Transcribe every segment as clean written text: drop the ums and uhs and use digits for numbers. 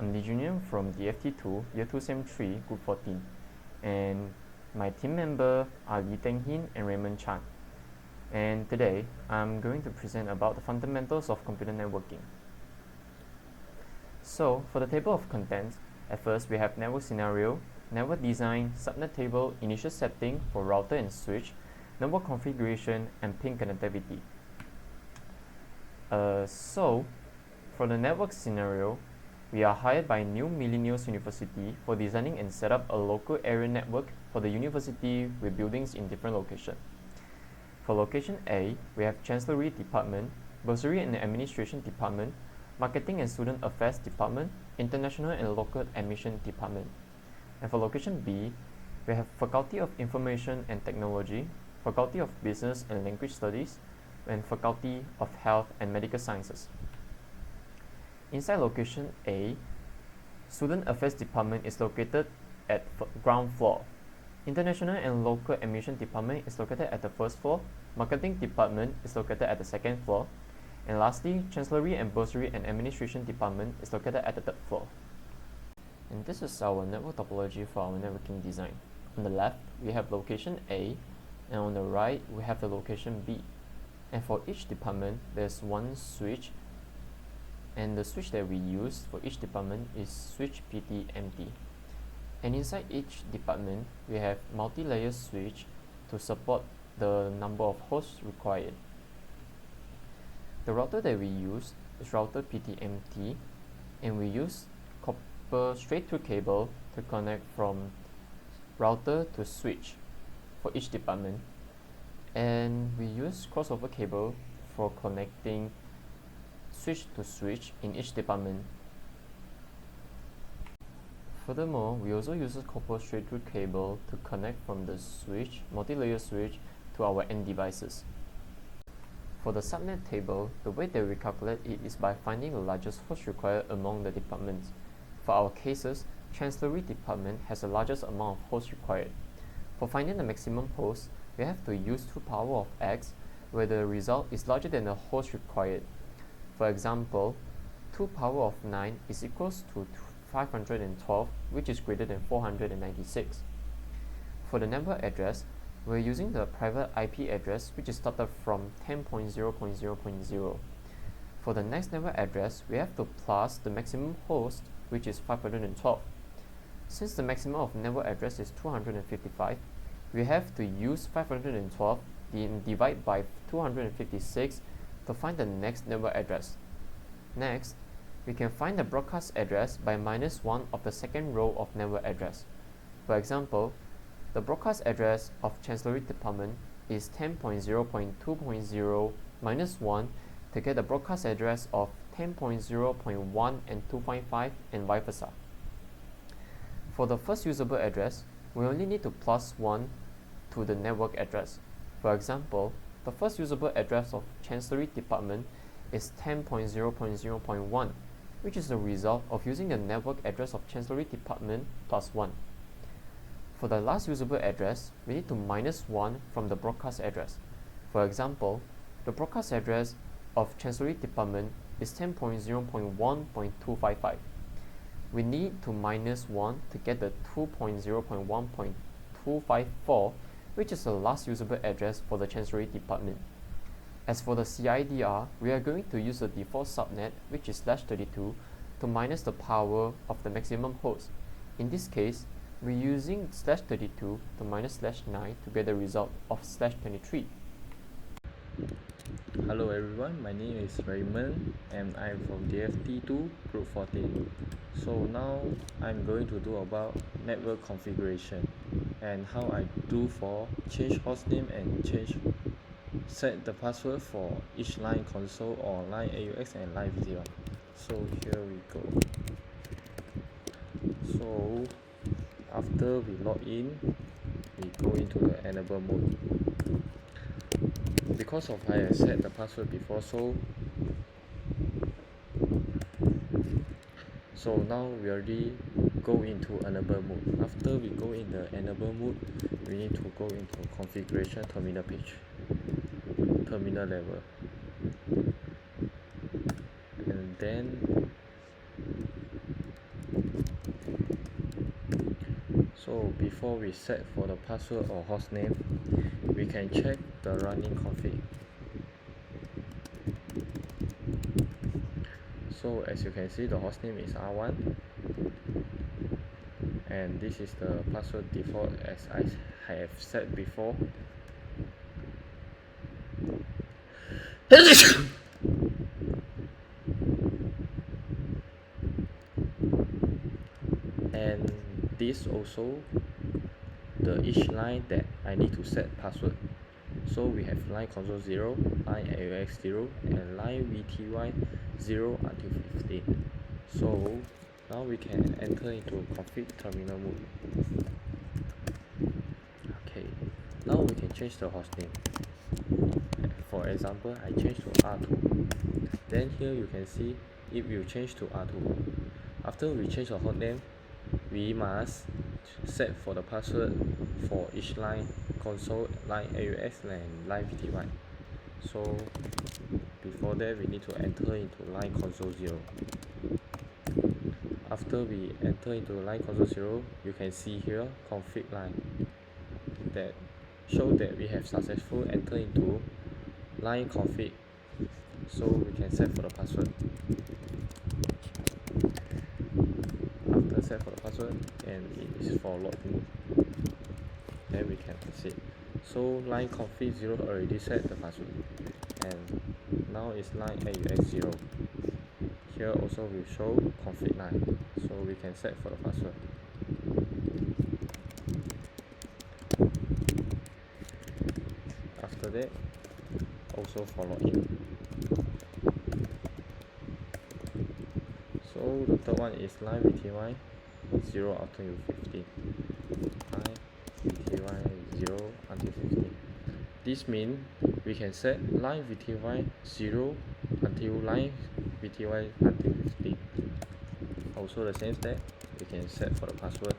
I'm the junior from DFT2, Year 2 Sem 3, Group 14, and my team member are Theng and Raymond Chan. And today, I'm going to present about the fundamentals of computer networking. So, for the table of contents, at first we have network scenario, network design, subnet table, initial setting for router and switch, network configuration, and pin connectivity. So, for the network scenario, we are hired by New Millennials University for designing and set up a local area network for the university with buildings in different locations. For location A, we have Chancellery Department, Bursary and Administration Department, Marketing and Student Affairs Department, International and Local Admission Department. And for location B, we have Faculty of Information and Technology, Faculty of Business and Language Studies, and Faculty of Health and Medical Sciences. Inside location A, Student Affairs Department is located at ground floor. International and Local Admission Department is located at the first floor. Marketing Department is located at the second floor. And lastly, Chancellery and Bursary and Administration Department is located at the third floor. And this is our network topology for our networking design. On the left, we have location A, and on the right, we have the location B. And for each department, there's one switch, and the switch that we use for each department is switch PT-MT. And inside each department, we have multi-layer switch to support the number of hosts required. The router that we use is router PT-MT, and we use copper straight-through cable to connect from router to switch for each department. And we use crossover cable for connecting switch to switch in each department. Furthermore, we also use a copper straight-through cable to connect from the switch, multi-layer switch, to our end devices. For the subnet table, the way that we calculate it is by finding the largest host required among the departments. For our cases, Chancellery Department has the largest amount of hosts required. For finding the maximum host, we have to use 2 power of x, where the result is larger than the host required. For example, 2 power of 9 is equals to 512, which is greater than 496. For the network address, we're using the private IP address, which is started from 10.0.0.0. For the next network address, we have to plus the maximum host, which is 512. Since the maximum of network address is 255, we have to use 512 and divide by 256 to find the next network address. Next, we can find the broadcast address by -1 of the second row of network address. For example, the broadcast address of Chancellery Department is 10.0.2.0 -1 to get the broadcast address of 10.0.1 and 2.5 and vice versa. For the first usable address, we only need to plus 1 to the network address. For example, the first usable address of Chancellery Department is 10.0.0.1, which is the result of using the network address of Chancellery Department plus 1. For the last usable address, we need to -1 from the broadcast address. For example, the broadcast address of Chancellery Department is 10.0.1.255. We need to -1 to get the 2.0.1.254, which is the last usable address for the Chancellery Department. As for the CIDR, we are going to use the default subnet, which is /32, to minus the power of the maximum host. In this case, we're using /32 to minus /9 to get the result of /23. Hello everyone, my name is Raymond and I'm from DFT2 Group 14. So now I'm going to do about network configuration and how I do for change hostname and set the password for each line console or line AUX and line VCR. So here we go. So after we log in, we go into the enable mode. Because of I have set the password before, so now we already go into enable mode. After we go in the enable mode, we need to go into configuration terminal page, terminal level, and then So before we set for the password or hostname, we can check the running config. So as you can see, the hostname is R1, and this is the password default as I have said before. And this also the each line that I need to set password. So we have line console 0, line AACS 0, and line VTY 0 until 15. So now we can enter into config terminal mode. Okay, now we can change the hostname. For example, I change to R2. Then here you can see it will change to R2. After we change the hostname, we must set for the password for each line console, line AACS, and line VTY. So before that, we need to enter into line console 0. After we enter into line console 0, you can see here config line that show that we have successfully entered into line config. So we can set for the password. After set for the password, and it is for login, then we can proceed. So line config 0 already set the password, and now it's line AACS 0. Here also will show config line, so we can set for the password. After that, also for login. So the third one is line VTY 0 up to 15. Line VTY 0 until 15. This means we can set line VTY 0 until line VTY until 15. Also the same step, we can set for the password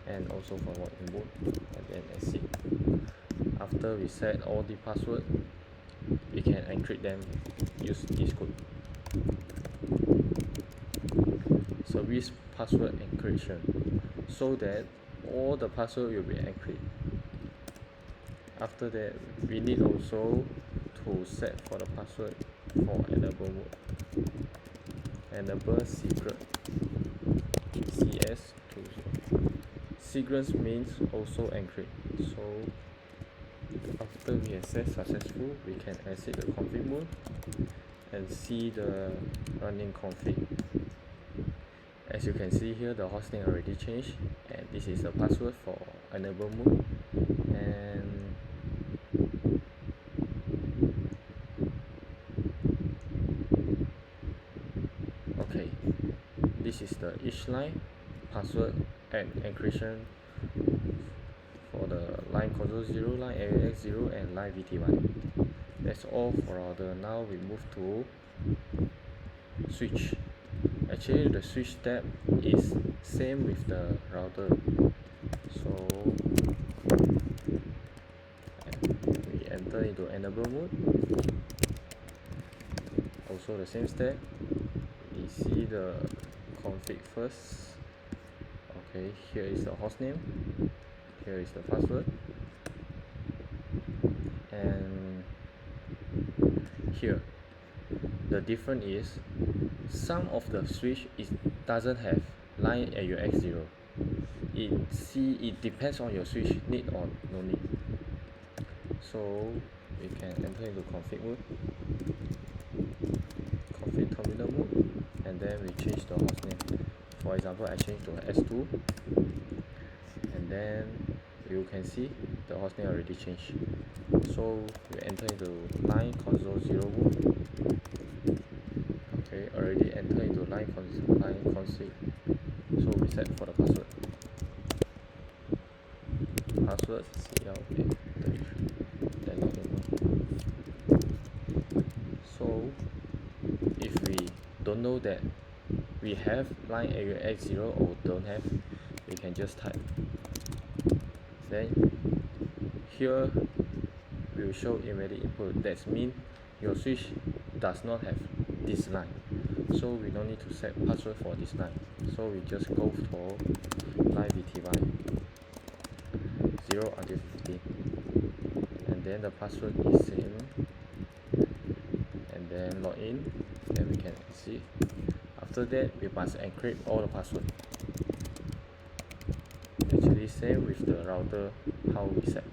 and also for login mode, and then exit. After we set all the password, we can encrypt them use this code. Service password encryption, so that all the password will be encrypted. After that, we need also to set for the password for enable mode. Enable secret CS to secrets means also encrypt. So after we have set successful, we can exit the config mode and see the running config. As you can see here, the hostname already changed, and this is the password for enable mode. And okay, this is the each line password and encryption for the line console 0, line AACS 0, and line VTY. That's all for order. Now we move to switch. Actually, the switch step is same with the router. So we enter into enable mode. Also the same step. We see the config first. Okay, here is the hostname. Here is the password. And here, the difference is some of the switch doesn't have line AACS 0. It depends on your switch need or no need. So we can enter into config mode, config terminal mode, and then we change the hostname. For example, I change to S2, and then you can see the hostname already changed. So we enter into line console 0 mode. Okay, already enter into line config. So we set for the password. Password CL833. Then login. So if we don't know that we have line AACS 0 or don't have, we can just type. Then here we will show immediate input. That means your switch does not have this line. so we don't need to set password for this line. So we just go for line VTY 0 until 15, and then the password is same, and then log in, then we can see. After that, we must encrypt all the password. Actually same with the router, how we set.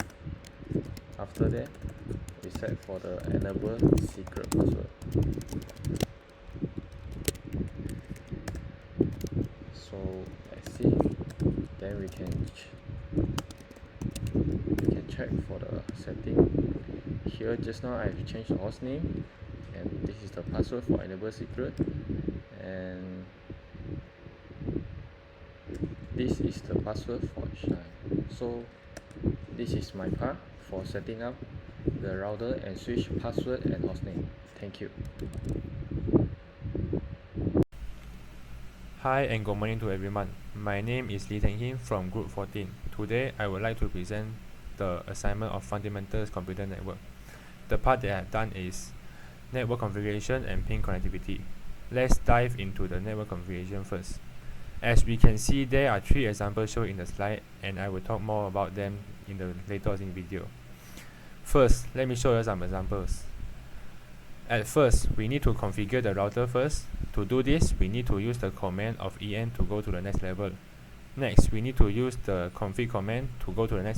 After that, we set for the enable secret password. So let's see, then we can check for the setting. Here just now I've changed the host name, and this is the password for enable secret, and this is the password for each line. So this is my part for setting up the router and switch password and hostname. Thank you. Hi and good morning to everyone. My name is Theng from Group 14. Today I would like to present the assignment of Fundamentals Computer Network. The part that I have done is network configuration and pin connectivity. Let's dive into the network configuration first. As we can see, there are 3 examples shown in the slide, and I will talk more about them in the later in video. First, let me show you some examples. At first, we need to configure the router first. To do this, we need to use the command of en to go to the next level. Next, we need to use the config command to go to the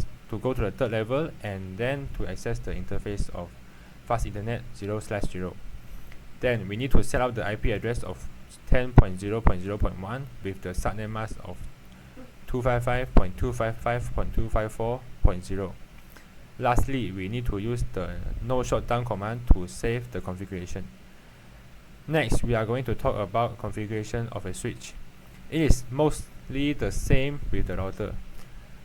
third level, and then to access the interface of fast internet 0/0. Then we need to set up the IP address of 10.0.0.1 with the subnet mask of 255.255.254.0. Lastly, we need to use the no shutdown command to save the configuration. Next, we are going to talk about configuration of a switch. It is mostly the same with the router.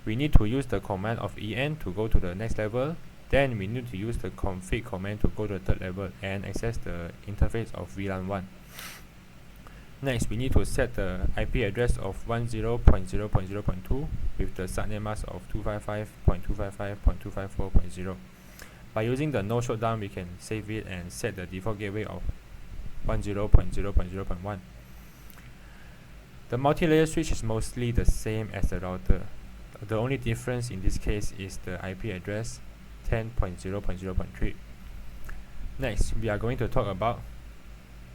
We need to use the command of en to go to the next level. Then we need to use the config command to go to the third level and access the interface of VLAN 1. Next, we need to set the IP address of 10.0.0.0.2 with the subnet mask of 255.255.254.0. By using the no shutdown, we can save it and set the default gateway of 10.0.0.0.1. The multi-layer switch is mostly the same as the router. The only difference in this case is the IP address 10.0.0.3. Next, we are going to talk about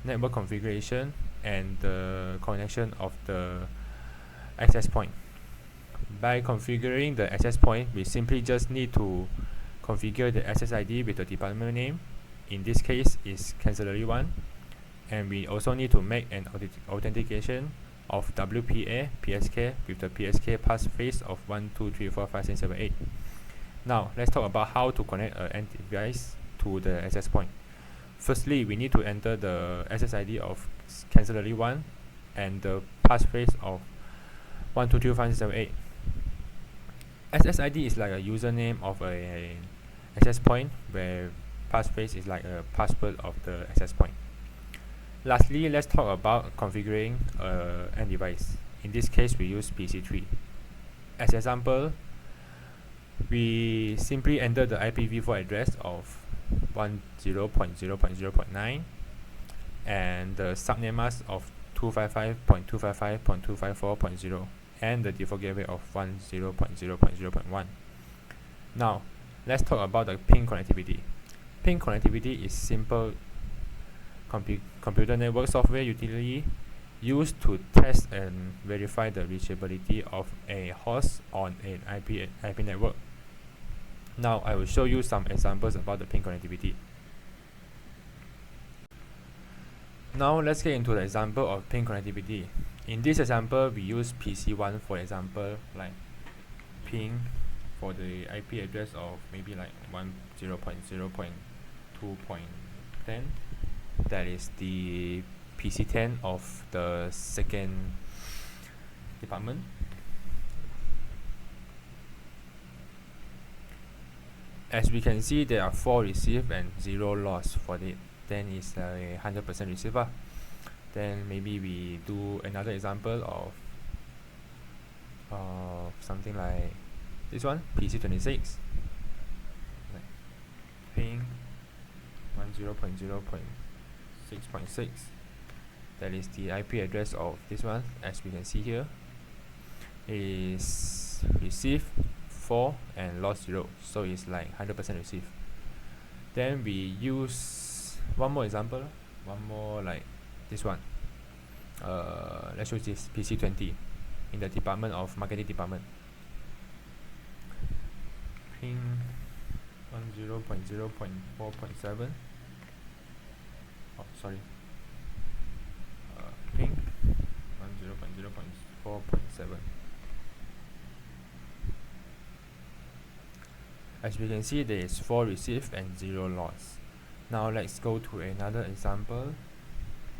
network configuration and the connection of the access point. By configuring the access point, we simply just need to configure the access ID with the department name. In this case, is Cancellery 1, and we also need to make an authentication of WPA PSK with the PSK passphrase of 1 2 3 4 5 6 7 8. Now let's talk about how to connect an end device to the access point. Firstly, we need to enter the SSID of Cancellery 1 and the passphrase of 1 2 3 4 5 6 7 8. SSID is like a username of a access point, where passphrase is like a password of the access point. Lastly, let's talk about configuring an end device. In this case, we use PC3. As example, we simply enter the IPv4 address of 10.0.0.0.9 and the subnet mask of 255.255.254.0 and the default gateway of 10.0.0.0.1. Now, let's talk about the pin connectivity. Pin connectivity is simple computer network software utility used to test and verify the reachability of a host on an IP network. Now I will show you some examples about the pin connectivity. Now let's get into the example of pin connectivity. In this example, we use PC1 for example, like ping for the IP address of maybe like 10.0.2.10. That is the PC10 of the second department. As we can see, there are 4 received and 0 lost for it. Then it's a 100% receiver. Then maybe we do another example of something like this one, PC26. Ping 10.0.6.6. that is the IP address of this one, as we can see here, is receive 4 and lost 0, so it's like 100% receive. Then we use one more example, one more like this one. Let's use this PC20 in the department of marketing department. Ping 10.0.4.7. Oh, sorry. Ping 10.0.4.7. As we can see, there is 4 received and 0 lost. Now let's go to another example.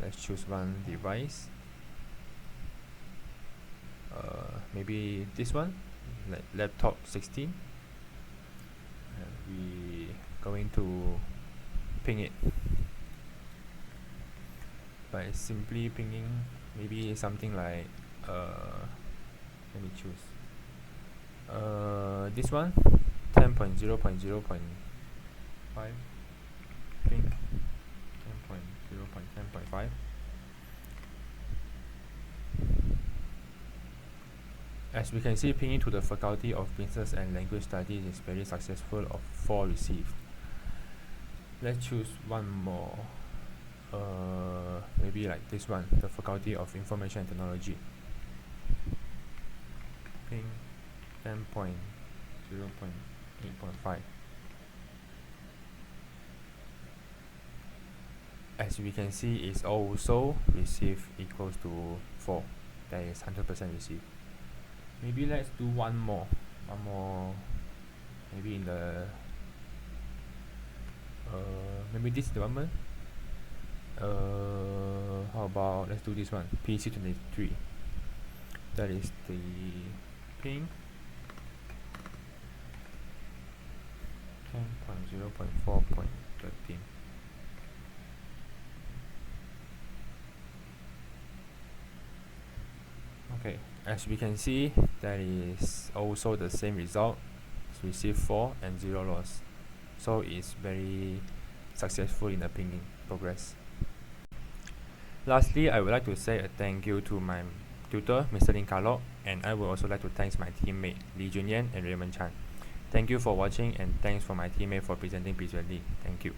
Let's choose one device. Maybe this one, like laptop 16. We going to ping it by simply pinging maybe something like let me choose this one, 10.0.0.5 ping 10.0.10.5. As we can see, pinging to the Faculty of Business and Language Studies is very successful of 4 received. Let's choose one more, maybe like this one, the Faculty of Information and Technology. Ping 10.0.8.5. As we can see, it's also received equals to 4. That is 100% received. Maybe let's do one more, maybe in the maybe this department. How about let's do this one, PC23. That is the ping 10.0.4.13. Okay, as we can see, that is also the same result. It's received 4 and 0 loss. So it's very successful in the pinging progress. Lastly, I would like to say a thank you to my tutor, Mr. Lin Kalok, and I would also like to thank my teammate Lee Junyan and Raymond Chan. Thank you for watching, and thanks for my teammate for presenting visually. Thank you.